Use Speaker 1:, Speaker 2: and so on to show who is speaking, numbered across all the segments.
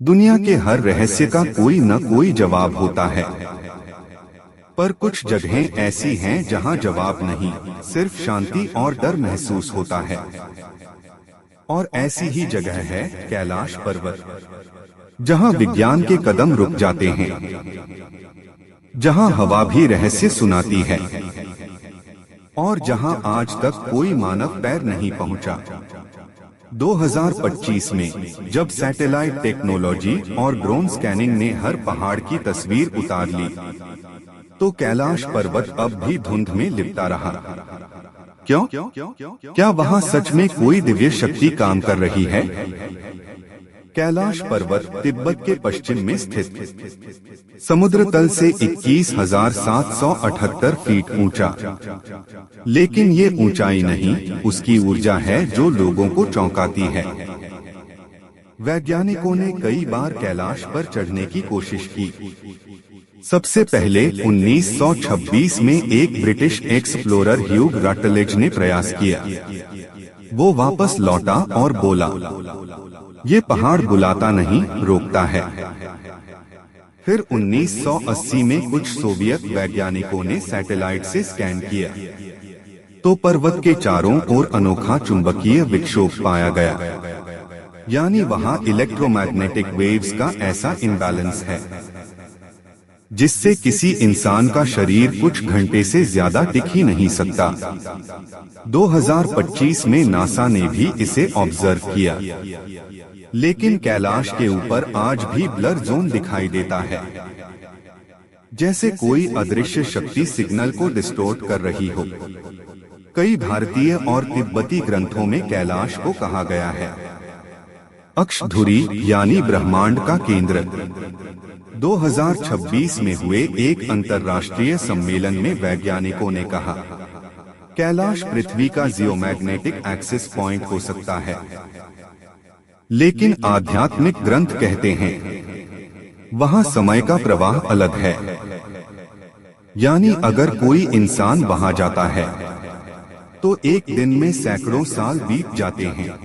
Speaker 1: दुनिया के हर रहस्य का कोई न कोई जवाब होता है, पर कुछ जगहें ऐसी हैं जहां जवाब नहीं, सिर्फ शांति और डर महसूस होता है। और ऐसी ही जगह है कैलाश पर्वत, जहां विज्ञान के कदम रुक जाते हैं, जहां हवा भी रहस्य सुनाती है और जहां आज तक कोई मानव पैर नहीं पहुंचा। 2025 में जब सैटेलाइट टेक्नोलॉजी और ड्रोन स्कैनिंग ने हर पहाड़ की तस्वीर उतार ली, तो कैलाश पर्वत अब भी धुंध में लिपटा रहा। क्यों? क्या वहां सच में कोई दिव्य शक्ति काम कर रही है? कैलाश पर्वत तिब्बत के पश्चिम में स्थित, समुद्र तल से 21,778 फीट ऊंचा। लेकिन ये ऊंचाई नहीं, उसकी ऊर्जा है जो लोगों को चौंकाती है। वैज्ञानिकों ने कई बार कैलाश पर चढ़ने की कोशिश की। सबसे पहले 1926 में एक ब्रिटिश एक्सप्लोरर ह्यूग रटलेज ने प्रयास किया। वो वापस लौटा और बोला, ये पहाड़ बुलाता नहीं, रोकता है। फिर 1980 में कुछ सोवियत वैज्ञानिकों ने सैटेलाइट से स्कैन किया, तो पर्वत के चारों ओर अनोखा चुंबकीय विक्षोभ पाया गया। यानी वहां इलेक्ट्रोमैग्नेटिक वेव्स का ऐसा इम्बैलेंस है जिससे किसी इंसान का शरीर कुछ घंटे से ज्यादा टिक ही नहीं सकता। 2025 में नासा ने भी इसे ऑब्जर्व किया, लेकिन कैलाश के ऊपर आज भी ब्लर जोन दिखाई देता है, जैसे कोई अदृश्य शक्ति सिग्नल को डिस्टोर्ट कर रही हो। कई भारतीय और तिब्बती ग्रंथों में कैलाश को कहा गया है अक्षधुरी, यानी ब्रह्मांड का केंद्र। 2026 में हुए एक अंतर्राष्ट्रीय सम्मेलन में वैज्ञानिकों ने कहा, कैलाश पृथ्वी का जियोमैग्नेटिक एक्सेस पॉइंट हो सकता है। लेकिन आध्यात्मिक ग्रंथ कहते हैं वहां समय का प्रवाह अलग है। यानी अगर कोई इंसान वहां जाता है तो एक दिन में सैकड़ों साल बीत जाते हैं।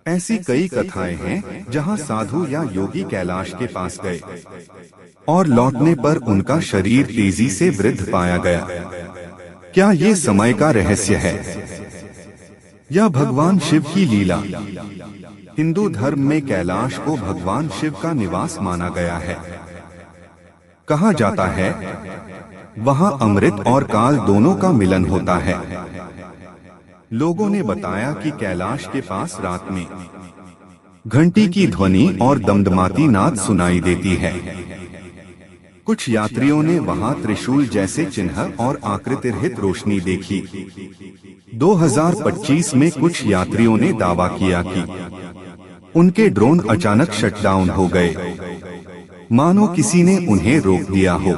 Speaker 1: ऐसी कई कथाएं हैं जहां साधु या योगी कैलाश के पास गए और लौटने पर उनका शरीर तेजी से वृद्ध पाया गया। क्या ये समय का रहस्य है या भगवान शिव की लीला? हिंदू धर्म में कैलाश को भगवान शिव का निवास माना गया है। कहा जाता है वहां अमृत और काल दोनों का मिलन होता है। लोगों ने बताया कि कैलाश के पास रात में घंटी की ध्वनि और दमदमाती नाद सुनाई देती है। कुछ यात्रियों ने वहां त्रिशूल जैसे चिन्ह और आकृतिरहित रोशनी देखी। 2025 में कुछ यात्रियों ने दावा किया कि उनके ड्रोन अचानक शटडाउन हो गए, मानो किसी ने उन्हें रोक दिया हो।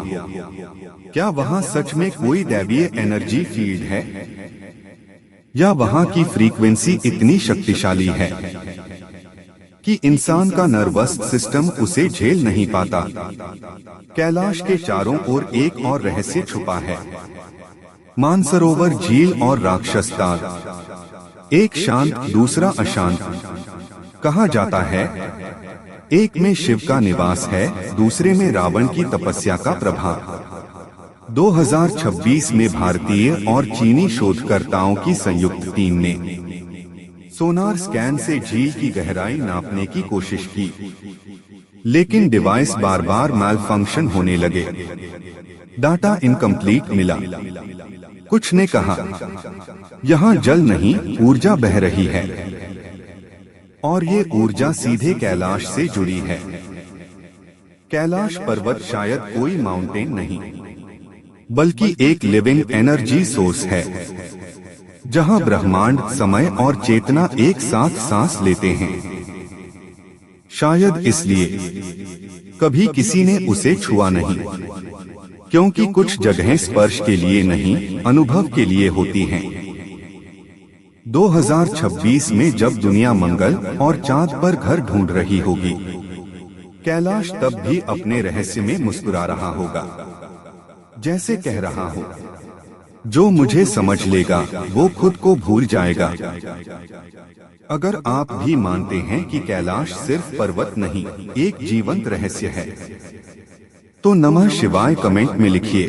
Speaker 1: क्या वहां सच में कोई दैवीय एनर्जी फील्ड है या वहां की फ्रीक्वेंसी इतनी शक्तिशाली है कि इंसान का नर्वस सिस्टम उसे झेल नहीं पाता? कैलाश के चारों ओर एक और रहस्य छुपा है, मानसरोवर झील और राक्षस ताल। एक शांत, दूसरा अशांत। कहा जाता है एक में शिव का निवास है, दूसरे में रावण की तपस्या का प्रभाव। 2026 में भारतीय और चीनी शोधकर्ताओं की संयुक्त टीम ने सोनार स्कैन से झील की गहराई नापने की कोशिश की, लेकिन डिवाइस बार बार मैलफंक्शन होने लगे। डाटा इनकम्प्लीट मिला। कुछ ने कहा यहाँ जल नहीं, ऊर्जा बह रही है, और ये ऊर्जा सीधे कैलाश से जुड़ी है। कैलाश पर्वत शायद कोई माउंटेन नहीं, बल्कि एक लिविंग एनर्जी सोर्स है, जहां ब्रह्मांड, समय और चेतना एक साथ सांस लेते हैं। शायद इसलिए कभी किसी ने उसे छुआ नहीं, क्योंकि कुछ जगहें स्पर्श के लिए नहीं, अनुभव के लिए होती हैं। 2026 में जब दुनिया मंगल और चांद पर घर ढूंढ रही होगी, कैलाश तब भी अपने रहस्य में मुस्कुरा रहा होगा, जैसे कह रहा हो, जो मुझे समझ लेगा वो खुद को भूल जाएगा। अगर आप भी मानते हैं कि कैलाश सिर्फ पर्वत नहीं, एक जीवंत रहस्य है, तो नमः शिवाय कमेंट में लिखिए।